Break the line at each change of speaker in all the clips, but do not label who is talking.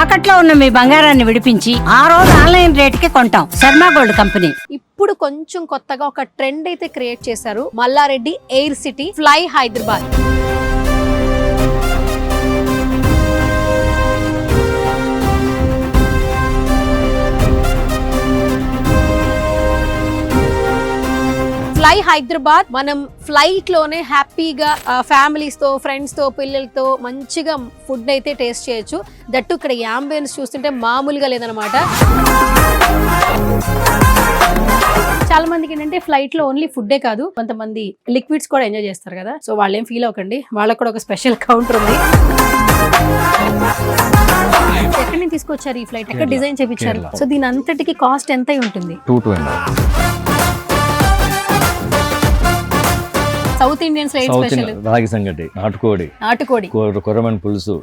తాకట్లో ఉన్న మీ బంగారాన్ని విడిపించి ఆ రోజు ఆన్లైన్ రేటుకి కొంటాం. Sharma gold company.
ఇప్పుడు కొంచెం కొత్తగా ఒక ట్రెండ్ అయితే క్రియేట్ చేశారు. Mallareddy air city fly Hyderabad. Fly Hyderabad. మనం ఫ్లైట్ లోనే హ్యాపీగా ఫ్యామిలీస్ తో, ఫ్రెండ్స్ తో, పిల్లలతో మంచిగా ఫుడ్ అయితే టేస్ట్ చేయొచ్చు. దట్టు ఇక్కడ యాంబియన్స్ చూస్తుంటే మామూలుగా లేదనమాట. చాలా మందికి ఏంటంటే ఫ్లైట్ లో ఓన్లీ ఫుడ్డే కాదు, కొంతమంది లిక్విడ్స్ కూడా ఎంజాయ్ చేస్తారు కదా. సో వాళ్ళేం ఫీల్ అవ్వకండి, వాళ్ళకి కూడా ఒక స్పెషల్ కౌంటర్ ఉంది. ఎక్కడి నుంచి తీసుకొచ్చారు ఈ ఫ్లైట్? ఎక్కడ డిజైన్ చేయించారు? సో దీని అంతటికి కాస్ట్ ఎంత ఉంటుంది? సౌత్ ఇండియన్ స్పెషల్
రాగి సంగటి, నాటుకోడి, కొరమన్ పులుసు,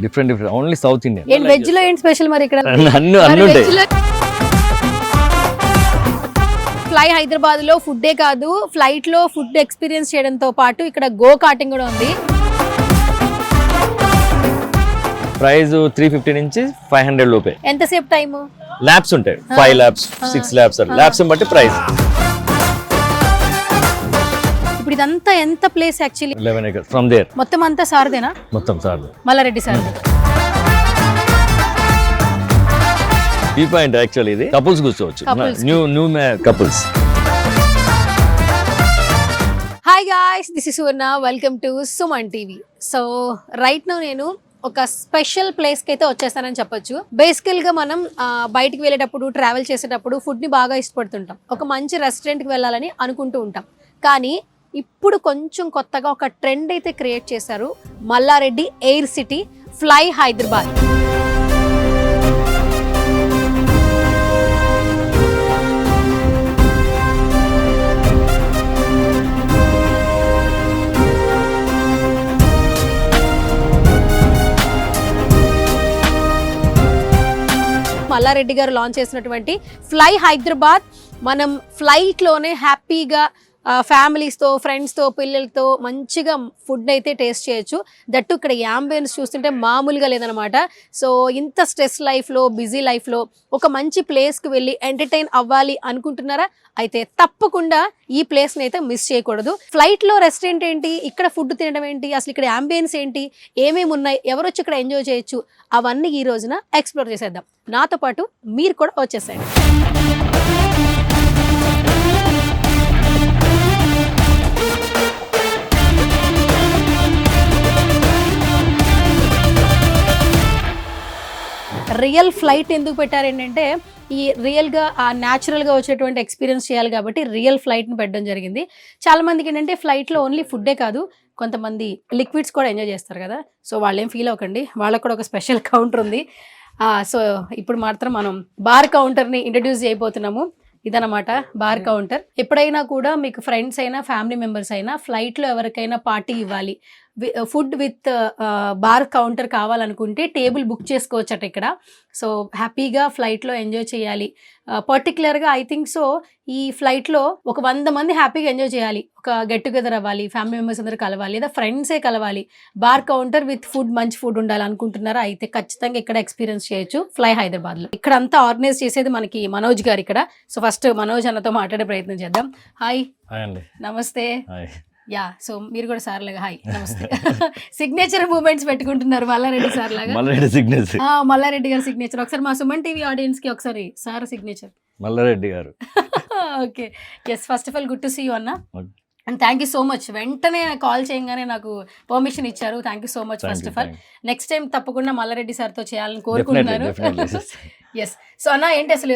different only south Indian.
Veg లో ఏంటి స్పెషల్ మరి ఇక్కడ? ఫ్లై హైదరాబాద్ లో ఫుడ్డే కాదు, ఫ్లైట్ లో ఫుడ్ ఎక్స్పీరియన్స్ చేయడంతో పాటు ఇక్కడ గో కార్టింగ్ కూడా ఉంది.
ప్రైస్ 350 నుంచి 500 లోపే.
ఎంతసేపు టైం?
ల్యాబ్స్ ఉంటాయి, 5 ల్యాబ్స్, 6 ల్యాబ్స్, ల్యాబ్స్ బట్టి ప్రైస్.
ఇప్పుడు ఇదంతా ఎంత place actually?
11 acres from there.
మొత్తం అంతా సార్దేనా?
మొత్తం సార్దే,
మల్లారెడ్డి సార్.
ఈ పాయింట్ యాక్చువల్లీ ఇది కపుల్స్ కూర్చోవచ్చు, new couples.
Hi guys, this is Suvarna, welcome to Suman TV. So right now నేను ఒక స్పెషల్ ప్లేస్ కి అయితే వచ్చేస్తానని చెప్పొచ్చు. బేసికల్ గా మనం బయటికి వెళ్ళేటప్పుడు, ట్రావెల్ చేసేటప్పుడు ఫుడ్ ని బాగా ఇష్టపడుతుంటాం. ఒక మంచి రెస్టారెంట్ కి వెళ్ళాలని అనుకుంటూ ఉంటాం. కానీ ఇప్పుడు కొంచెం కొత్తగా ఒక ట్రెండ్ అయితే క్రియేట్ చేశారు. Mallareddy air city fly Hyderabad. Mallareddy గారు లాంచ్ చేసినటువంటి ఫ్లై హైదరాబాద్. మనం ఫ్లైట్ లోనే హ్యాపీగా ఫ్యామిలీస్తో, ఫ్రెండ్స్తో, పిల్లలతో మంచిగా ఫుడ్ అయితే టేస్ట్ చేయొచ్చు. దట్టు ఇక్కడ యాంబియన్స్ చూస్తుంటే మామూలుగా లేదనమాట. సో ఇంత స్ట్రెస్ లైఫ్లో, బిజీ లైఫ్లో ఒక మంచి ప్లేస్కి వెళ్ళి ఎంటర్టైన్ అవ్వాలి అనుకుంటున్నారా? అయితే తప్పకుండా ఈ ప్లేస్ని అయితే మిస్ చేయకూడదు. ఫ్లైట్లో రెస్టారెంట్ ఏంటి, ఇక్కడ ఫుడ్ తినడం ఏంటి, అసలు ఇక్కడ యాంబియన్స్ ఏంటి, ఏమేమి ఉన్నాయి, ఎవరు వచ్చి ఇక్కడ ఎంజాయ్ చేయొచ్చు, అవన్నీ ఈ రోజున ఎక్స్ప్లోర్ చేసేద్దాం. నాతో పాటు మీరు కూడా వచ్చేసేయండి. రియల్ ఫ్లైట్ ఎందుకు పెట్టారు ఏంటంటే, ఈ రియల్గా న్యాచురల్గా వచ్చేటువంటి ఎక్స్పీరియన్స్ చేయాలి కాబట్టి రియల్ ఫ్లైట్ని పెట్టడం జరిగింది. చాలా మందికి ఏంటంటే ఫ్లైట్లో ఓన్లీ ఫుడ్డే కాదు, కొంతమంది లిక్విడ్స్ కూడా ఎంజాయ్ చేస్తారు కదా. సో వాళ్ళేం ఫీల్ అవ్వకండి, వాళ్ళకి కూడా ఒక స్పెషల్ కౌంటర్ ఉంది. సో ఇప్పుడు మాత్రం మనం బార్ కౌంటర్ని ఇంట్రడ్యూస్ చేయబోతున్నాము. ఇదనమాట బార్ కౌంటర్. ఎప్పుడైనా కూడా మీకు ఫ్రెండ్స్ అయినా, ఫ్యామిలీ మెంబర్స్ అయినా ఫ్లైట్లో ఎవరికైనా పార్టీ ఇవ్వాలి, ఫుడ్ విత్ బార్ కౌంటర్ కావాలనుకుంటే టేబుల్ బుక్ చేసుకోవచ్చట ఇక్కడ. సో హ్యాపీగా ఫ్లైట్లో ఎంజాయ్ చేయాలి. పర్టికులర్గా ఐ థింక్ సో ఈ ఫ్లైట్లో ఒక 100 మంది హ్యాపీగా ఎంజాయ్ చేయాలి, ఒక గెట్ టుగెదర్ అవ్వాలి, ఫ్యామిలీ మెంబర్స్ అందరూ కలవాలి, లేదా ఫ్రెండ్సే కలవాలి, బార్ కౌంటర్ విత్ ఫుడ్, మంచి ఫుడ్ ఉండాలి అనుకుంటున్నారా? అయితే ఖచ్చితంగా ఇక్కడ ఎక్స్పీరియన్స్ చేయొచ్చు ఫ్లై హైదరాబాద్లో. ఇక్కడ అంతా ఆర్గనైజ్ చేసేది మనకి మనోజ్ గారు ఇక్కడ. సో ఫస్ట్ మనోజ్ అన్నతో మాట్లాడే ప్రయత్నం చేద్దాం. హాయ్ అండి. నమస్తే. యా, సో మీరు కూడా సార్ లాగా హాయ్ నమస్తే. సిగ్నేచర్ మూమెంట్స్ పెట్టుకుంటున్నారు మల్లారెడ్డి సార్ లాగా. మల్లారెడ్డి గారు సిగ్నేచర్. ఒకసారి మా సుమన్ టీవీ ఆడియన్స్ కి ఒకసారి సార్ సిగ్నేచర్.
మల్లారెడ్డి గారు.
Okay, yes, first of all good to see you అన్న. And thank you so much. వెంటనే కాల్ చేయగానే నాకు పర్మిషన్ ఇచ్చారు. Thank you so much. First of all next time తప్పకుండా మల్లారెడ్డి సార్తో చేయాలని కోరుకుంటున్నాను. ఎస్. సో అన్న, ఏంటి అసలు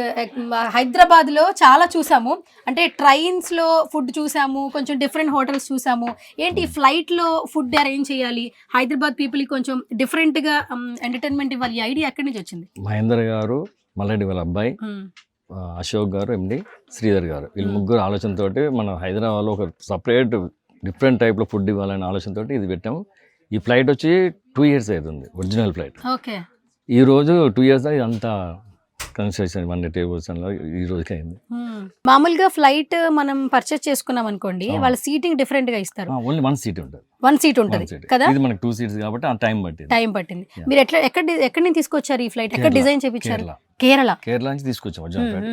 హైదరాబాద్లో చాలా చూసాము, అంటే ట్రైన్స్లో ఫుడ్ చూసాము, కొంచెం డిఫరెంట్ హోటల్స్ చూసాము. ఏంటి ఫ్లైట్లో ఫుడ్ అరేంజ్ చేయాలి, హైదరాబాద్ పీపుల్కి కొంచెం డిఫరెంట్గా ఎంటర్టైన్మెంట్ ఇవ్వాలి, ఈ ఐడియా ఎక్కడి నుంచి వచ్చింది?
మహేందర్ గారు, మల్లారెడ్డి వాళ్ళ అబ్బాయి అశోక్ గారు, ఎండి శ్రీధర్ గారు, వీళ్ళు ముగ్గురు ఆలోచనతోటి మనం హైదరాబాద్లో ఒక సపరేట్ డిఫరెంట్ టైప్లో ఫుడ్ ఇవ్వాలనే ఆలోచనతో ఇది పెట్టాము. ఈ ఫ్లైట్ వచ్చి 2 years అవుతుంది, ఒరిజినల్ ఫ్లైట్.
ఓకే.
ఈ రోజు 2 years అంతా కన్స్ట్రక్షన్ 100 tables లో ఈ రోజుకి అయింది.
మామూలుగా ఫ్లైట్ మనం పర్చేస్ చేసుకున్నాం అనుకోండి, వాళ్ళ సీటింగ్ డిఫరెంట్ గా ఇస్తారు.
ఓన్లీ 1 seat ఉంటుంది.
1 seat ఉంటుంది కదా.
ఇది మనకి 2 seats కాబట్టి ఆ టైం పట్టింది. మీరు ఎక్కడి నుంచి తీసుకొచ్చారు ఈ ఫ్లైట్? ఎక్కడ డిజైన్ చేయించారు? కేరళ నుంచి తీసుకొచ్చాం.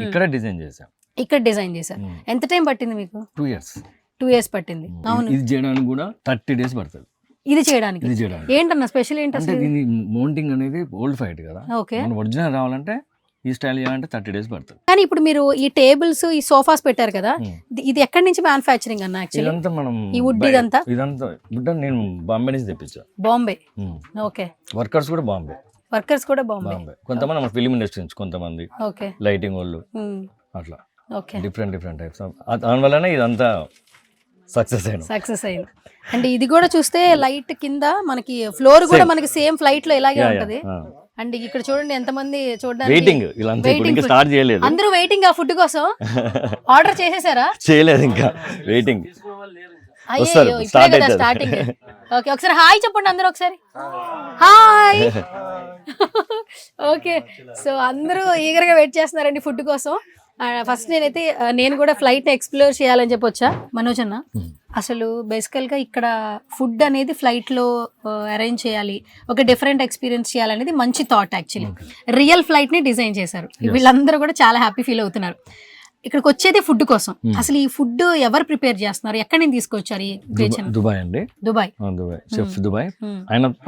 ఇక్కడ డిజైన్ చేసాం.
ఇక్కడ డిజైన్ చేశారు. ఎంత టైం పట్టింది మీకు?
2 years.
2 years పట్టింది. అవును.
ఇది చేయడానికి కూడా 30 days పడుతుంది.
ఇది చేయడానికి ఏంటన్నా స్పెషల్ ఏంటి అసలు?
దీని మౌంటింగ్ అనేది ఓల్డ్ ఫ్లైట్ కదా.
ఓకే.
మన ఒరిజినల్ రావాలంటే ఈ స్టైల్ చేయాలంటే 30 days పడుతుంది.
కానీ ఇప్పుడు మీరు ఈ టేబుల్స్, ఈ సోఫాస్ పెట్టారు కదా, ఇది ఎక్కడి నుంచి మ్యానుఫ్యాక్చరింగ్ అన్న? యాక్చువల్లీ
ఇదంతా మనం
ఈ వుడ్ ఇదంతా
వుడ్ నేను బాంబే నుంచి తెప్పించా.
బాంబే. ఓకే.
వర్కర్స్ కూడా బాంబే. కొంతమంది మన ఫిలిం ఇండస్ట్రీ నుంచి, కొంతమంది లైటింగ్ వాళ్ళు, అట్లా డిఫరెంట్ టైప్స్. దానివల్లనే ఇదంతా సక్సెస్ అయింది.
అంటే ఇది కూడా చూస్తే లైట్ కింద మనకి ఫ్లోర్ కూడా మనకి సేమ్ ఫ్లైట్ లో ఇలాగే ఉంటది. అండ్ ఇక్కడ చూడండి ఎంతమంది
చూడడానికి స్టార్ట్ చేయలేదు,
అందరూ వెయిటింగ్ ఆ ఫుడ్ కోసం. ఆర్డర్ చేసేసారా?
చేయలేదు ఇంకా, వెయిటింగ్.
స్టార్టింగ్. ఓకే, ఒకసారి హాయ్ చెప్పండి అందరూ, ఒకసారి హాయ్. ఓకే, సో అందరూ ఈగర్ గా వెయిట్ చేస్తున్నారండి ఫుడ్ కోసం. ఫస్ట్ నేను కూడా ఫ్లైట్ ఎక్స్ప్లోర్ చేయాలని చెప్పొచ్చా మనోజ్ అన్న? అసలు బేసికల్ గా ఇక్కడ ఫుడ్ అనేది ఫ్లైట్ లో అరేంజ్ చేయాలి, ఒక డిఫరెంట్ ఎక్స్పీరియన్స్ చేయాలనేది మంచి థాట్. యాక్చువల్లీ రియల్ ఫ్లైట్ ని డిజైన్ చేశారు. వీళ్ళందరూ కూడా చాలా హ్యాపీ ఫీల్ అవుతున్నారు. ఇక్కడికి వచ్చేది ఫుడ్ కోసం. అసలు ఈ ఫుడ్ ఎవరు ప్రిపేర్ చేస్తున్నారు? ఎక్కడి నుంచి తీసుకొచ్చారు?
దుబాయ్ అండి.
Dubai
chef Dubai.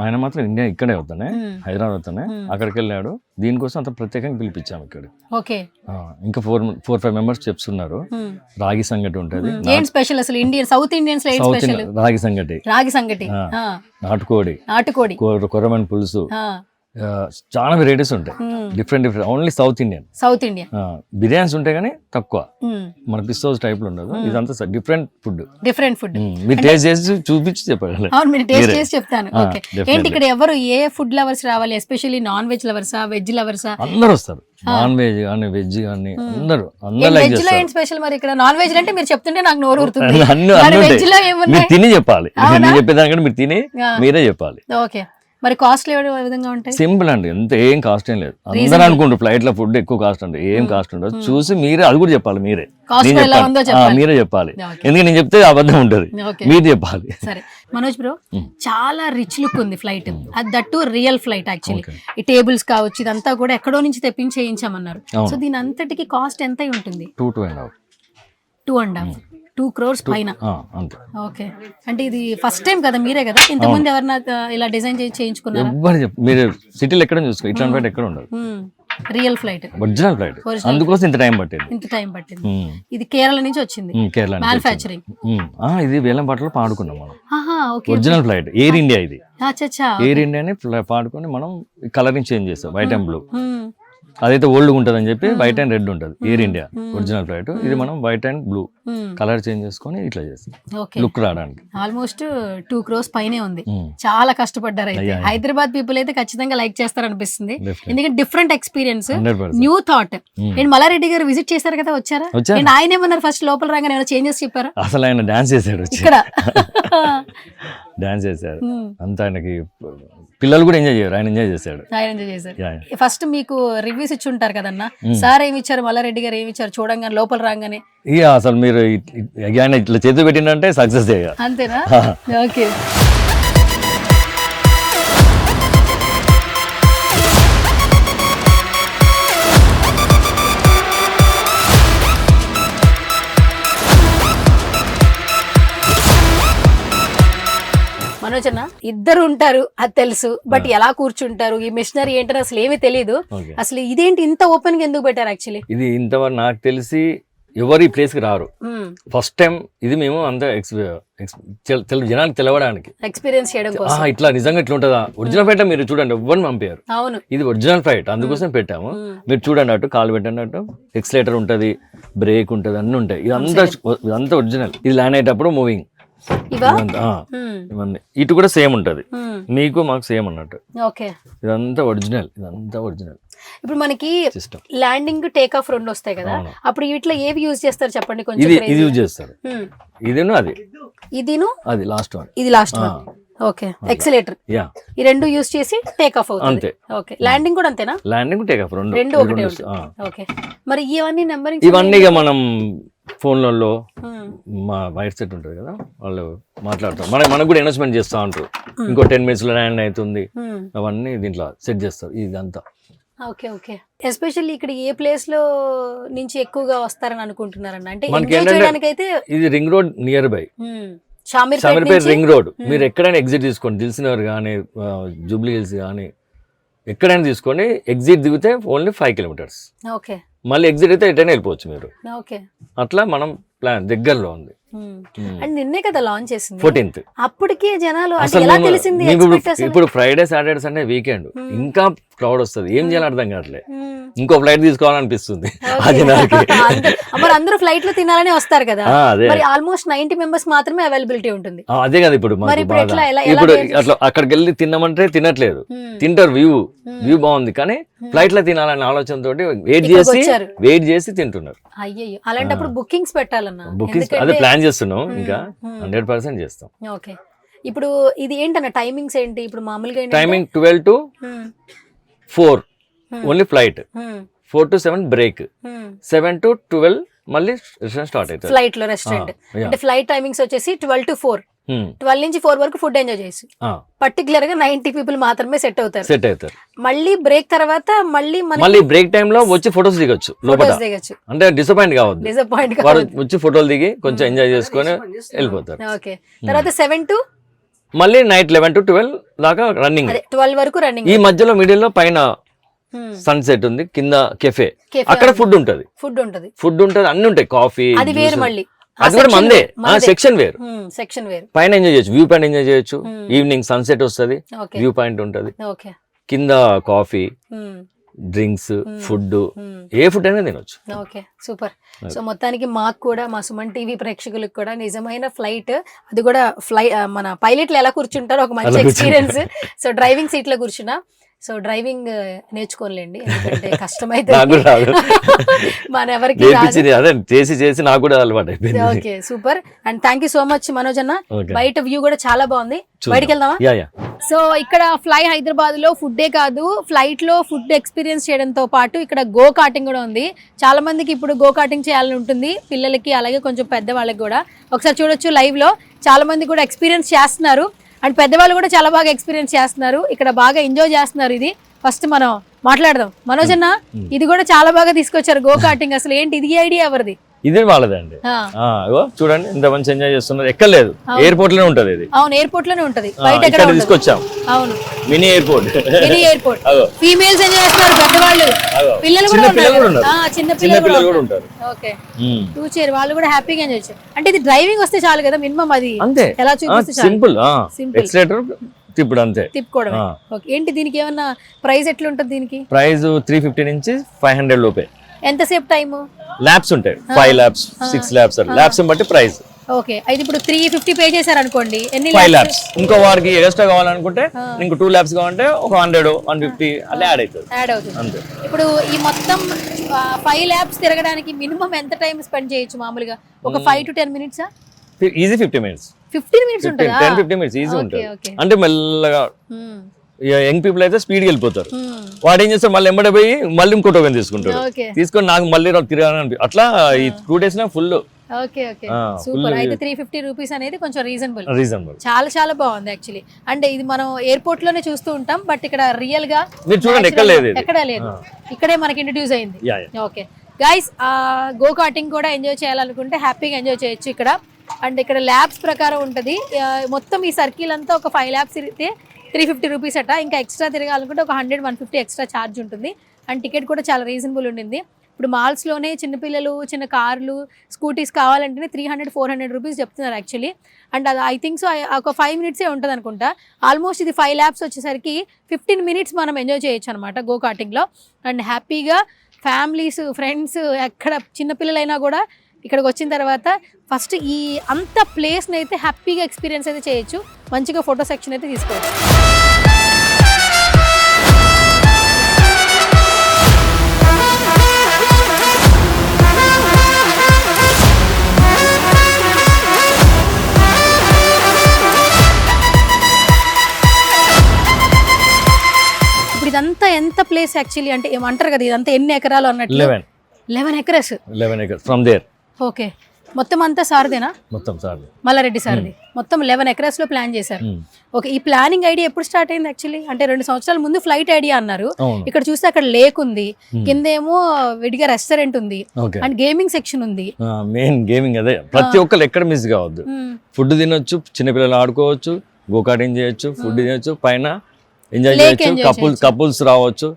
ఆయన మాత్రం ఇండియా ఇక్కడే అవుతానే, హైదరాబాద్ అవుతానే. అక్కడికి వెళ్ళాడు. దీనికోసం అంత ప్రత్యేకంగా పిలిపించాము ఇక్కడ.
ఓకే.
ఇంకా 4-5 members చెప్స్ ఉన్నారు. రాగి సంగటి ఉంటది.
ఏం స్పెషల్ అసలు ఇండియన్, సౌత్ ఇండియన్స్ లో ఏం స్పెషల్?
రాగి సంగటి, నాటుకోడి, కొరమన్ పులుసు, చాలా వెరైటీస్ ఉంటాయి. Different only south Indian biryanis ఉంటాయి కానీ తక్కువ. మన పిస్ హౌస్ టైప్ లో ఉండదు. ఇదంతా డిఫరెంట్ ఫుడ్. మీరు టేస్ట్ చేసి చూపించి చెప్పాలి.
చెప్తాను. ఏంటి ఇక్కడ ఎవరు ఏ ఫుడ్ లవర్స్ రావాలి? ఎస్పెషల్లీ నాన్ వెజ్ లవర్సా, వెజ్ లవర్సా?
అందరూ వస్తారు. నాన్ వెజ్ కానీ వెజ్ కానీ అందరూ
వెజ్ లో ఏంటి స్పెషల్ మరి ఇక్కడ? నాన్ వెజ్ అంటే మీరు చెప్తుంటే నాకు నోరు ఊరుతుంది. వెజ్ లో
మీరు తిని చెప్పాలి. నేను చెప్పేదానికంటే మీరు తిని మీరే చెప్పాలి.
ఓకే. మరి కాస్ట్ ఏ విధంగా ఉంటాయి?
సింపుల్ అండి, ఎంత ఏం కాస్ట్ ఏం లేదు. అందరూ అనుకుంటారు ఫ్లైట్ లో ఫుడ్ ఎక్కువ కాస్ట్ అంటే. ఏం కాస్ట్ ఉండదు. చూసి మీరే అది కూడా చెప్పాలి. మీరే చెప్పాలి. ఎందుకంటే నేను చెప్తే అబద్ధం ఉంటుంది, మీరు చెప్పాలి.
సరే మనోజ్ బ్రో, చాలా రిచ్ లుక్ ఉంది ఫ్లైట్. అది దట్టు రియల్ ఫ్లైట్. యాక్చువల్లీ ఈ టేబుల్స్ కావచ్చు, ఇదంతా కూడా ఎక్కడో నుంచి తెప్పించి చేయించామన్నారు. సో దీని అంతటికి కాస్ట్ ఎంత ఉంటుంది? 2.5 crores పైన. ఓకే. అంటే ఇది ఫస్ట్ టైం కదా, మీరే కదా? ఇంతకుముందు ఎవరన్నా ఇలా డిజైన్ చేయించుకున్నారా?
మీరు సిటీలో ఎక్కడ చూసుకో, ఇట్లాంటి ఫ్లైట్ ఎక్కడ ఉండదు.
Real flight,
original flight. అందుకోసం ఇంత టైం పట్టింది.
ఇది కేరళ నుంచి వచ్చింది,
కేరళ
మ్యానుఫ్యాక్చరింగ్.
ఇది వేలంపాటలో పాడుకున్నాం మనం. Original flight air India. ఇది ఎయిర్ ఇండియాని పాడుకొని మనం కలరింగ్ చేంజ్ చేస్తాం, వైట్ అండ్ బ్లూ. అదైతే ఓల్డ్ ఉంటుంది అని చెప్పి వైట్ అండ్ రెడ్ ఉంటుంది. Air India original flight. ఇది మనం white and blue colour change చేసుకొని ఇట్లా చేస్తాం లుక్ రావడానికి.
ఆల్మోస్ట్ 2 crores పైనే ఉంది. చాలా కష్టపడ్డారు. అయితే హైదరాబాద్ పీపుల్ అయితే ఖచ్చితంగా లైక్ చేస్తారు అనిపిస్తుంది. ఎందుకంటే డిఫరెంట్ ఎక్స్పీరియన్స్, న్యూ థాట్. నేను మల్లారెడ్డి గారు విజిట్ చేశారు కదా, వచ్చారా? ఆయన ఏమన్నారు ఫస్ట్ లోపల రాగానే? ఏమైనా చేంజెస్ చెప్పారా?
అసలు ఆయన డాన్స్ చేశాడు
ఇక్కడ.
డాన్స్ చేశారు అంతా. ఆయనకి పిల్లలు కూడా ఎంజాయ్ చేశారు, ఆయన ఎంజాయ్ చేశాడు.
ఫస్ట్ మీకు రివ్యూస్ ఇచ్చి ఉంటారు కదన్నా, సార్ ఏమి ఇచ్చారు, మల్లారెడ్డి గారు ఏమి ఇచ్చారు చూడంగానే, లోపల రాగానే?
ఇక అసలు మీరు ఆయన ఇట్లా చేతులు పెట్టిందంటే సక్సెస్ చేయాలి,
అంతేనా? ఓకే. మనోజ్ అన్న, ఇద్దరు ఉంటారు అది తెలుసు, బట్ ఎలా కూర్చుంటారు, ఈ మిషనరీ ఏంటని అసలు ఏమీ తెలియదు. అసలు ఇదేంటి ఇంత ఓపెన్ గా ఎందుకు పెట్టారు? యాక్చువల్లీ
ఇది ఇంతవరకు నాకు తెలిసి ఎవరు ఈ ప్లేస్ కి రారు. ఫస్ట్ టైం ఇది మేము అంత జనానికి తెలవడానికి,
ఎక్స్పీరియన్స్ చేయడం కోసం.
ఇట్లా నిజంగా ఇట్లా ఉంటుందా? ఒరిజినల్ ఫ్లైట్ మీరు చూడండి, ఎవరిని పంపారు.
అవును,
ఇది ఒరిజినల్ ఫ్లైట్, అందుకోసం పెట్టాము. మీరు చూడండి, అటు కాలు పెట్టినట్టు ఎక్సిలేటర్ ఉంటది, బ్రేక్ ఉంటది, అన్ని ఉంటాయి. ఇదంతా ఒరిజినల్. ఇది ల్యాండ్ అయ్యేటప్పుడు మూవింగ్. ఇటు కూడా సేమ్ ఉంటది, మీకు మాకు సేమ్ అన్నట్టు. ఇదంతా ఒరిజినల్.
ఇప్పుడు మనకి ల్యాండింగ్ టేక్ ఆఫ్ రెండు వస్తాయి కదా, అప్పుడు వీటిలో ఏవి యూజ్ చేస్తారు చెప్పండి కొంచెం.
ఇది యూజ్ చేస్తారు. ఇదిను అది
ఇదిను
అది లాస్ట్ వన్.
ఇది last one. Okay accelerator
yeah
ఈ రెండు యూస్ చేసి టేక్ ఆఫ్ అవుతుంది
అంతే.
ఓకే ల్యాండింగ్ కూడా అంతేనా
ల్యాండింగ్ టేక్ ఆఫ్
రెండు ఒకటే ఉంటుంది ఓకే మరి ఇవన్నీ నెంబరింగ్
ఇవన్నీ ఇక మనం ఫోన్లలో మా వైర్ సెట్ ఉంటుంది కదా వాళ్ళు మాట్లాడతారు మనకు కూడా ఇన్వెస్ట్మెంట్ చేస్తూ ఉంటారు ఇంకో 10 minutes లో ల్యాండ్ అవుతుంది అవన్నీ దీంట్లో సెట్ చేస్తారు ఇదంతా.
ఓకే ఓకే ఎస్పెషల్లీ ఇక్కడ ఏ ప్లేస్ లో నుంచి ఎక్కువగా వస్తారని అనుకుంటున్నారన్న అంటే
మనకి
ఎంజాయ్
ఏంటంటే
చేయడానికైతే
ఇది ring road near by
Shamirpet
Shamirpet
నుంచి
రింగ్ రోడ్. మీరు ఎక్కడైనా ఎగ్జిట్ తీసుకోండి, దిల్సుఖ్నగర్ కానీ జూబ్లీ హిల్స్ కానీ ఎక్కడైనా తీసుకొని ఎగ్జిట్ దిగితే ఓన్లీ 5 kilometers.
ఓకే
మళ్ళీ ఎగ్జిట్ అయితే ఎటైనా వెళ్ళిపోవచ్చు మీరు.
ఓకే
అట్లా మనం ప్లాన్ దగ్గరలో ఉంది.
అండ్ నిన్నే కదా లాంచ్ చేసింది
14th.
అప్పటికే జనాలు అంటే
అసలు
ఎలా
మేము-
తెలిసింది
మీకు
expect అసలు?
ఇప్పుడు ఫ్రైడే సాటర్డే సండే వీకెండ్ ఇంకా క్రౌడ్ వస్తుంది, ఏం చేయాలి అర్థం కావట్లే.
మ్మ్.
ఇంకో ఫ్లైట్ తీసుకోవాలనిపిస్తుంది
Okay.
అది నాకు.
మరి అందరూ ఫ్లైట్ లో తినాలని వస్తారు కదా
అదే
మరి ఆల్మోస్ట్ 90 members మాత్రమే అవైలబిలిటీ ఉంటుంది
అదే కదా ఇప్పుడు
మరి
మాకు
ఇప్పుడు
బాధ.
ఎట్లా? ఎలా
ఇప్పుడు
చేయాలి?
అట్లా అక్కడికి వెళ్ళి తిన్నామంటే తినట్లేదు,
మ్మ్.
తింటారు. వ్యూ బాగుంది కానీ ఫ్లైట్ లో తినాలనే ఆలోచనతో వెయిట్
ఇక్కడికి
చేసి
వచ్చారు.
తింటున్నారు.
అయ్యయ్యో అలాంటప్పుడు బుకింగ్స్ పెట్టాలన్నా
బుకింగ్స్ అదే ప్లాన్ చేస్తున్నాం, ఇంకా 100% చేస్తాం.
ఓకే ఇప్పుడు ఇది ఏంటన్న టైమింగ్స్ ఏంటి ఇప్పుడు మామూలుగా
timing 12 to 4 only flight, 4 to 7 break, 7 to 12 మళ్ళీ స్టార్ట్ అవుతుంది
ఫ్లైట్ లో రెస్టారెంట్ అంటే ఫ్లైట్ టైమింగ్స్ వచ్చేసి 12 to 4 12 నుంచి 4 వరకు ఫుడ్ ఎంజాయ్ చేసి పర్టికులర్ గా 90 people మాత్రమే సెట్ అవుతారు. మళ్ళీ బ్రేక్ తర్వాత మళ్ళీ
బ్రేక్ టైమ్ లో వచ్చి ఫొటోస్ దిగొచ్చు లోపల,
దిగచ్చు
అంటే డిసప్పాయింట్ కావద్దు.
డిసప్పాయింట్
వారు వచ్చి ఫోటోలు దిగి కొంచెం ఎంజాయ్ చేసుకొని వెళ్ళిపోతారు.
ఓకే తర్వాత 7 to
మళ్ళీ నైట్ 11 to 12 దాకా రన్నింగ్.
అదే 12 వరకు రన్నింగ్.
ఈ మధ్యలో మిడిల్ లో పైన సన్సెట్ ఉంది, కింద కెఫే, అక్కడ ఫుడ్ ఉంటది అన్ని ఉంటాయి, కాఫీ
అది వేరు మళ్ళీ
అది కూడా మందే సెక్షన్ వేరు.
సెక్షన్ వేరు
పైన ఎంజాయ్ చేయొచ్చు, వ్యూ పాయింట్ ఎంజాయ్ చేయొచ్చు. ఈవినింగ్ సన్సెట్ వస్తుంది, వ్యూ పాయింట్ ఉంటది, కింద కాఫీ, డ్రింక్స్, ఫుడ్, ఏ ఫుడ్ అయినా తినొచ్చు.
Okay super. సో మొత్తానికి మాకు కూడా మా సుమన్ టీవీ ప్రేక్షకులకు కూడా నిజమైన ఫ్లైట్, అది కూడా మన పైలట్లు ఎలా కూర్చుంటారో ఒక మంచి ఎక్స్పీరియన్స్. సో డ్రైవింగ్ సీట్ లో కూర్చున్నా, సో డ్రైవింగ్ నేర్చుకోలేండి ఎందుకంటే కష్టమైతే మన ఎవరికి
చేసి నాకు కూడా అలవాటు అయిపోయింది.
Okay super and thank you so much Manoj అన్న. బయట వ్యూ కూడా చాలా బాగుంది, బయటికి వెళ్దామా? సో ఇక్కడ ఫ్లై హైదరాబాద్ లో ఫుడ్డే కాదు, ఫ్లైట్ లో ఫుడ్ ఎక్స్పీరియన్స్ చేయడంతో పాటు ఇక్కడ గో కార్టింగ్ కూడా ఉంది. చాలా మందికి ఇప్పుడు గో కార్టింగ్ చేయాలని ఉంటుంది, పిల్లలకి అలాగే కొంచెం పెద్దవాళ్ళకి కూడా. ఒకసారి చూడొచ్చు లైవ్ లో చాలా మంది కూడా ఎక్స్పీరియన్స్ చేస్తున్నారు అండ్ పెద్దవాళ్ళు కూడా చాలా బాగా ఎక్స్పీరియన్స్ చేస్తున్నారు, ఇక్కడ బాగా ఎంజాయ్ చేస్తున్నారు. ఇది ఫస్ట్ మనం మాట్లాడదాం. మనోజ్ అన్న ఇది కూడా చాలా బాగా తీసుకొచ్చారు గో కార్టింగ్, అసలు ఏంటి ఇది ఐడియా ఎవరిది?
ఇది వాళ్ళదండి. చూడండి ఎంత మంచి ఎంజాయ్ చేస్తున్నారు, ఎక్కర్లేదు, ఎయిర్పోర్ట్ లోనే ఉంటది ఇది.
అవును ఎయిర్పోర్ట్ లోనే ఉంటది, బయట ఎక్కడ
తీసుకొచ్చాం.
అవును
మినీ ఎయిర్పోర్ట్,
ఫీమేల్స్ ఎంజాయ్ చేస్తున్నారు, పెద్దవాళ్ళు, పిల్లలు కూడా ఉన్నారు, చిన్న పిల్లలు కూడా ఉంటారు. ఓకే టూ చైర్ వాళ్ళు కూడా హ్యాపీగా ఎంజాయ్ చేస్తారు. అంటే ఇది డ్రైవింగ్ వస్తే చాలు కదా మినిమం, అది
అంతే
ఎలా చూపిస్తే
సింపుల్ ఎక్సలేటర్ తిప్పుడు అంతే
తిప్పుకోవడం. ఓకే ఏంటి దీనికి ఏమన్నా ప్రైస్ ఎట్లా ఉంటుంది? దీనికి
ప్రైస్ 350 నుంచి 500 లోపే.
ఎంతసేపు టైము?
ల్యాబ్స్ ఉంటాయి, 5 laps 6 laps ల్యాబ్స్ బట్టి ప్రైస్.
ఓకే అయితే ఇప్పుడు 350 పే చేశారు అనుకోండి, ఎన్ని
5 laps. ఇంకో వారికి ఎక్స్ట్రా కావాలనుకుంటే ఇంకో 2 laps కావాలంటే ఒక 100 150 అలా యాడ్ అవుతుంది అంతే.
ఇప్పుడు ఈ మొత్తం 5 laps తిరగడానికి మినిమం ఎంత టైం స్పెండ్ చేయొచ్చు మామూలుగా? ఒక 5 to 10 minutes?
Easy 15 minutes.
15 minutes ఉంటుందా?
10-15 minutes ఈజీ ఉంటుంది. అంటే మెల్లగా యంగ్ పీపుల్ అయితే స్పీడ్ వెళ్ళిపోతారు, వాడు ఏం చేస్తారు మళ్ళీ ఎంబడే పోయి మళ్ళీ ఇంకో టోకెన్ తీసుకుంటారు, తీసుకొని నాకు మళ్ళీ తిరగాలని. అట్లా ఈ 2 days full.
Okay okay super. అయితే 350 రూపీస్ అనేది కొంచెం రీజనబుల్. చాలా చాలా బాగుంది యాక్చువల్లీ. అంటే ఇది మనం ఎయిర్పోర్ట్ లోనే చూస్తూ ఉంటాం, బట్ ఇక్కడ రియల్ గా
మీరు చూడండి
ఎక్కడ లేదు, ఇక్కడే మనకి ఇంట్రడ్యూస్ అయింది. ఓకే గైస్ గో కార్టింగ్ కూడా ఎంజాయ్ చేయాలనుకుంటే హ్యాపీగా ఎంజాయ్ చేయొచ్చు ఇక్కడ. అండ్ ఇక్కడ ల్యాబ్స్ ప్రకారం ఉంటుంది, మొత్తం ఈ సర్కిల్ అంతా ఒక 5 laps తిరిగితే 350 రూపీస్ అట. ఇంకా ఎక్స్ట్రా తిరగాలనుకుంటే ఒక 100-150 ఎక్స్ట్రా ఛార్జ్ ఉంటుంది. అండ్ టికెట్ కూడా చాలా రీజనబుల్ ఉండింది. ఇప్పుడు మాల్స్లోనే చిన్నపిల్లలు చిన్న కార్లు స్కూటీస్ కావాలంటేనే 300-400 రూపీస్ చెప్తున్నారు యాక్చువల్లీ. అండ్ అది ఐ థింక్ సో ఒక 5 minutes ఉంటుంది అనుకుంటా. ఆల్మోస్ట్ ఇది 5 laps వచ్చేసరికి 15 minutes మనం ఎంజాయ్ చేయొచ్చు అనమాట గో కార్టింగ్లో. అండ్ హ్యాపీగా ఫ్యామిలీస్ ఫ్రెండ్స్ ఎక్కడ చిన్నపిల్లలైనా కూడా ఇక్కడికి వచ్చిన తర్వాత ఫస్ట్ ఈ అంత ప్లేస్ని అయితే హ్యాపీగా ఎక్స్పీరియన్స్ అయితే చేయొచ్చు, మంచిగా ఫోటో సెక్షన్ అయితే తీసుకోవచ్చు. ప్లేస్ యాక్చువల్లీ అంటే ఏమంటారు కదా ఇదంతా ఎన్ని ఎకరాలు అన్నట్లు 11 acres
11 acres from there.
Okay, మొత్తం అంతా సార్దేనా?
మొత్తం సార్
మల్లారెడ్డి సార్ది. మొత్తం 11 ఎకరస్ లో ప్లాన్ చేశారు. ఓకే, ఈ ప్లానింగ్ ఐడియా ఎప్పుడు స్టార్ట్ అయింది యాక్చువల్లీ? అంటే 2 సంవత్సరాల ముందు ఫ్లైట్ ఐడియా అన్నారు. ఇక్కడ చూస్తే అక్కడ లేక్ ఉంది, కింద ఏమో విడిగా రెస్టారెంట్ ఉంది అండ్ గేమింగ్ సెక్షన్ ఉంది.
మెయిన్ గేమింగ్ అదే, ప్రతి ఒక్కరు ఎక్కడ మిస్ కావద్దు. ఫుడ్ తినొచ్చు, చిన్నపిల్లలు ఆడుకోవచ్చు, గోకాటింగ్ చేయొచ్చు, ఫుడ్ తినొచ్చు, పైన ఎంజాయ్ చేయొచ్చు, కపుల్స్ రావచ్చు,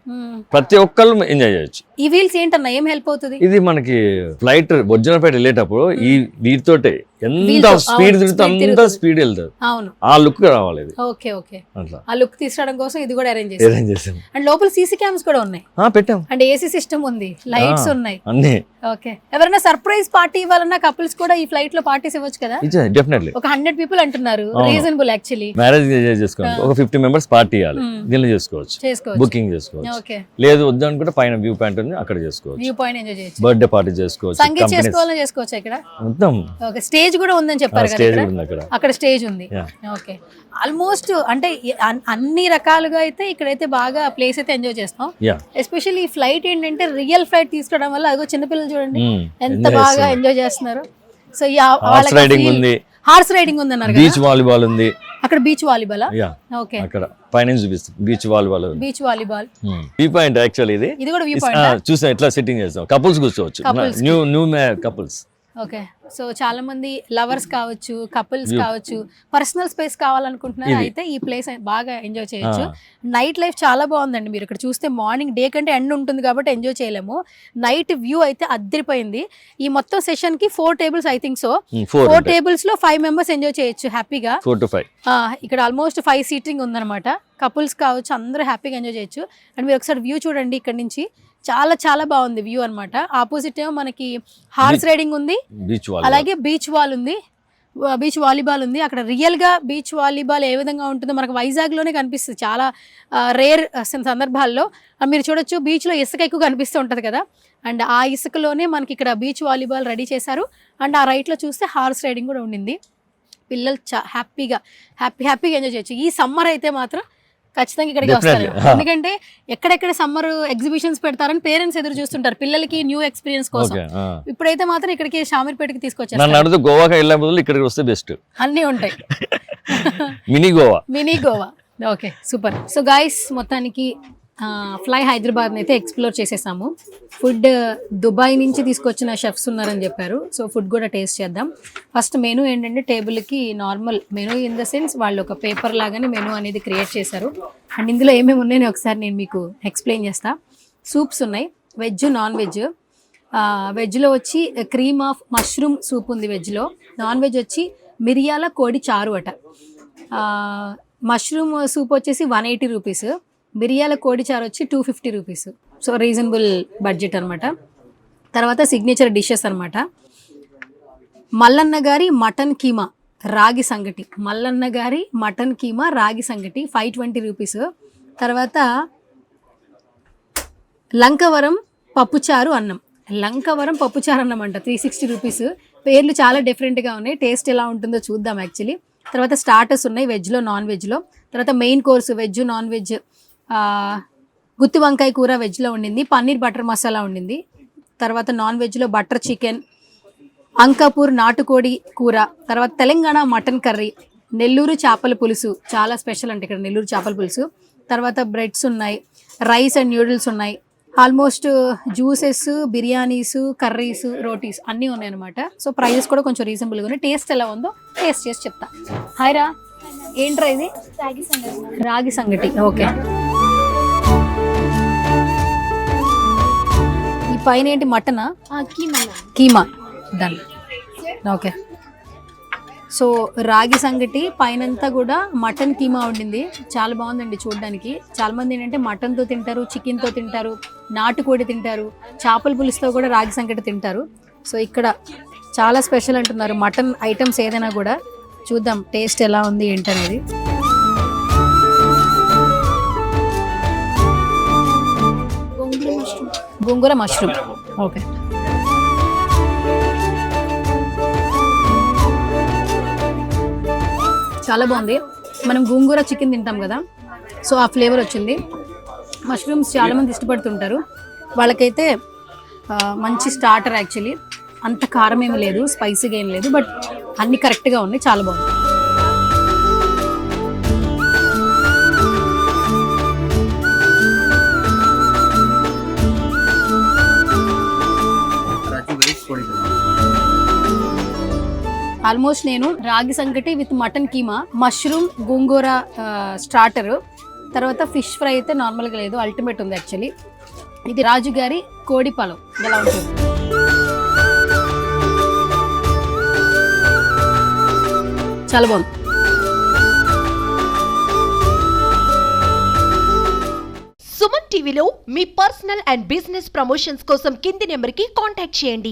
ప్రతి ఒక్కళ్ళు ఎంజాయ్ చేయొచ్చు.
ఈ వీల్స్ ఏంటన్నా ఏం హెల్ప్ అవుతుంది?
ఇది మనకి ఫ్లైట్ ఒరిజినల్ ఫ్లైట్ వెళ్ళేటప్పుడు ఈ వీటితోటే ఎంత స్పీడ్ తిరుగుతుంది, అంత స్పీడ్ వెళ్తుంది.
అవును,
ఆ లుక్ రావాలి ఇది.
ఓకే ఓకే,
అట్లా
ఆ లుక్ తీసుకురావడం కోసం ఇది కూడా అరేంజ్
చేసాం.
అండ్ లోపల సీసీ క్యామ్స్ కూడా ఉన్నాయి,
పెట్టాం.
అండ్ ఏసీ సిస్టమ్ ఉంది, లైట్స్ ఉన్నాయి
అన్ని.
ఓకే, ఎవరైనా సర్ప్రైజ్ పార్టీ ఇవ్వాలన్నా కపుల్స్ కూడా ఈ ఫ్లైట్ లో పార్టీస్ ఇవ్వచ్చు కదా?
డెఫినెట్లీ.
ఒక 100 people అంటున్నారు, రీజనబుల్ యాక్చువల్లీ.
మ్యారేజ్ చేసుకోండి, ఒక 50 members పార్టీ ఇవ్వాలి, దీనిలో చేసుకోవచ్చు, బుకింగ్ చేసుకోవచ్చు.
ఓకే,
లేదు వద్దు అనుకుంటే పైన వ్యూ పాయింట్ ఉంది, అక్కడ చేసుకోవచ్చు.
వ్యూ పాయింట్ ఎంజాయ్ చేయొచ్చు,
బర్త్డే పార్టీ చేసుకోవచ్చు,
సంగీత్ చేసుకోవాలని చేసుకోవచ్చు ఇక్కడ.
మొత్తం
ఓకే, స్టేజ్ కూడా ఉందని చెప్పారు
స్టేజ్
కదా,
ఉంది అక్కడ.
అక్కడ స్టేజ్ ఉంది. ఓకే, ఆల్మోస్ట్ అంటే అన్ని రకాలుగా అయితే ఇక్కడైతే బాగా ప్లేస్ అయితే ఎంజాయ్ చేస్తాం. ఎస్పెషల్లీ ఈ ఫ్లైట్ ఏంటంటే రియల్ ఫ్లైట్ తీసుకోవడం వల్ల అదిగో చిన్నపిల్లలు చూడండి ఎంత బాగా ఎంజాయ్ చేస్తున్నారు. సో
హార్స్ రైడింగ్ ఉంది,
హార్స్ రైడింగ్ ఉంది అన్నారు,
బీచ్ వాలీబాల్ ఉంది
అక్కడ. బీచ్ వాలీబాల్, ఓకే,
అక్కడ పైన చూపిస్తుంది beach volleyball.
Beach volleyball
view point actually ఇది
కూడా వ్యూ పాయింట్.
చూసా ఎట్లా సెట్టింగ్ చేస్తాం, కపుల్స్ కూర్చోవచ్చు, న్యూ కపుల్స్.
ఓకే, సో చాలా మంది లవర్స్ కావచ్చు, కపుల్స్ కావచ్చు, పర్సనల్ స్పేస్ కావాలనుకుంటున్నారు, అయితే ఈ ప్లేస్ బాగా ఎంజాయ్ చేయొచ్చు. నైట్ లైఫ్ చాలా బాగుందండి. మీరు ఇక్కడ చూస్తే మార్నింగ్ డే కంటే ఎండ్ ఉంటుంది కాబట్టి ఎంజాయ్ చేయలేము. నైట్ వ్యూ అయితే అద్దరిపోయింది. ఈ మొత్తం సెషన్ కి 4 tables I think so. 4 tables లో 5 members ఎంజాయ్ చేయొచ్చు హ్యాపీగా.
4 to 5.
ఇక్కడ ఆల్మోస్ట్ 5 seating ఉందన్నమాట. కపుల్స్ కావచ్చు, అందరూ హ్యాపీగా ఎంజాయ్ చేయొచ్చు. అండ్ మీరు ఒకసారి వ్యూ చూడండి, ఇక్కడ నుంచి చాలా చాలా బాగుంది వ్యూ అన్నమాట. ఆపోజిట్ ఏమో మనకి హార్స్ రైడింగ్ ఉంది, అలాగే బీచ్ వాలీబాల్ ఉంది. అక్కడ రియల్ గా బీచ్ వాలీబాల్ ఏ విధంగా ఉంటుందో మనకు వైజాగ్ లోనే కనిపిస్తుంది చాలా రేర్ సందర్భాల్లో. మీరు చూడొచ్చు, బీచ్ లో ఇసుక ఎక్కువ కనిపిస్తూ ఉంటది కదా, అండ్ ఆ ఇసుకలోనే మనకి ఇక్కడ బీచ్ వాలీబాల్ రెడీ చేశారు. అండ్ ఆ రైట్ లో చూస్తే హార్స్ రైడింగ్ కూడా ఉండింది. పిల్లలు హ్యాపీగా ఎంజాయ్ చేయొచ్చు. ఈ సమ్మర్ అయితే మాత్రం ఖచ్చితంగా ఇక్కడికి వస్తారు, ఎందుకంటే ఎక్కడెక్కడ సమ్మర్ ఎగ్జిబిషన్స్ పెడతారని పేరెంట్స్ ఎదురు చూస్తుంటారు పిల్లలకి న్యూ ఎక్స్పీరియన్స్ కోసం. ఇప్పుడైతే మాత్రం ఇక్కడికి షామీర్పేటకి తీసుకొచ్చారు.
గోవాకి వెళ్ళే బదులు ఇక్కడికి వస్తే బెస్ట్,
అన్నీ ఉంటాయి.
Mini Goa.
Okay, super. So guys, మొత్తానికి ఫ్లై హైదరాబాద్ అయితే ఎక్స్ప్లోర్ చేసేసాము. ఫుడ్ దుబాయ్ నుంచి తీసుకొచ్చిన షెఫ్స్ ఉన్నారని చెప్పారు, సో ఫుడ్ కూడా టేస్ట్ చేద్దాం. ఫస్ట్ మెనూ ఏంటంటే టేబుల్కి normal menu in the sense వాళ్ళు ఒక పేపర్ లాగానే మెనూ అనేది క్రియేట్ చేశారు. అండ్ ఇందులో ఏమేమి ఉన్నాయో ఒకసారి నేను మీకు ఎక్స్ప్లెయిన్ చేస్తా. సూప్స్ ఉన్నాయి, వెజ్, నాన్ వెజ్. వెజ్లో వచ్చి క్రీమ్ ఆఫ్ మష్రూమ్ సూప్ ఉంది వెజ్లో. నాన్ వెజ్ వచ్చి మిరియాల కోడి చారు అట. మష్రూమ్ సూప్ వచ్చేసి 180 రూపీస్, మిరియాల కోడి చారు వచ్చి 250 రూపీస్. సో రీజనబుల్ బడ్జెట్ అనమాట. తర్వాత సిగ్నేచర్ డిషెస్ అనమాట. మల్లన్న గారి మటన్ కీమా రాగి సంగటి, 520 రూపీస్. తర్వాత లంకవరం పప్పుచారు అన్నం అంట 360 రూపీస్. పేర్లు చాలా డిఫరెంట్గా ఉన్నాయి, టేస్ట్ ఎలా ఉంటుందో చూద్దాం యాక్చువల్లీ. తర్వాత స్టార్టర్స్ ఉన్నాయి వెజ్లో, నాన్ వెజ్లో. తర్వాత main course veg, non veg. గుత్తి వంకాయ కూర వెజ్లో ఉండింది, పన్నీర్ బటర్ మసాలా ఉండింది. తర్వాత నాన్ వెజ్లో బటర్ చికెన్, అంకాపూర్ నాటుకోడి కూర, తర్వాత తెలంగాణ మటన్ కర్రీ, నెల్లూరు చేపల పులుసు చాలా స్పెషల్ అంటే ఇక్కడ నెల్లూరు చేపల పులుసు. తర్వాత బ్రెడ్స్ ఉన్నాయి, రైస్ అండ్ న్యూడిల్స్ ఉన్నాయి. Almost juices, biryanis, curries, rotis అన్నీ ఉన్నాయన్నమాట. సో ప్రైజెస్ కూడా కొంచెం రీజనబుల్గా ఉన్నాయి. టేస్ట్ ఎలా ఉందో టేస్ట్ చేసి చెప్తా. హాయ్ రా, ఏంట్రా ఇది? రాగి సంగటి. ఓకే, ఈ పైన ఏంటి మటనా? కీమా డన్. ఓకే, సో రాగి సంగటి పైనంతా కూడా మటన్ కీమా ఉండింది, చాలా బాగుందండి చూడడానికి. చాలా మంది ఏంటంటే మటన్తో తింటారు, చికెన్తో తింటారు, నాటుకోడి తింటారు, చేపల పులుసుతో కూడా రాగి సంగటి తింటారు. సో ఇక్కడ చాలా స్పెషల్ అంటున్నారు మటన్ ఐటమ్స్ ఏదైనా కూడా. చూద్దాం టేస్ట్ ఎలా ఉంది ఏంటనేది. గోంగూర మష్రూమ్. ఓకే, చాలా బాగుంది. మనం గోంగూర చికెన్ తింటాం కదా, సో ఆ ఫ్లేవర్ వచ్చింది. మష్రూమ్స్ చాలా మంది ఇష్టపడుతుంటారు. వాళ్ళకైతే మంచి స్టార్టర్ యాక్చువల్లీ. అంత కారం ఏమి లేదు, స్పైసీగా ఏం లేదు, బట్ అన్ని కరెక్ట్గా ఉన్నాయి, చాలా బాగుంది. ఆల్మోస్ట్ నేను రాగి సంకటి with mutton keema, mushroom gongura starter, తర్వాత ఫిష్ ఫ్రై అయితే నార్మల్గా లేదు, అల్టిమేట్ ఉంది యాక్చువల్లీ. ఇది రాజు గారి కోడి పలం ఎలా ఉంటుంది. చాలా బాగుంది.
సుమన్ టీవీలో మీ పర్సనల్ అండ్ బిజినెస్ ప్రమోషన్స్ కోసం కింది నెంబర్కి కాంటాక్ట్ చేయండి.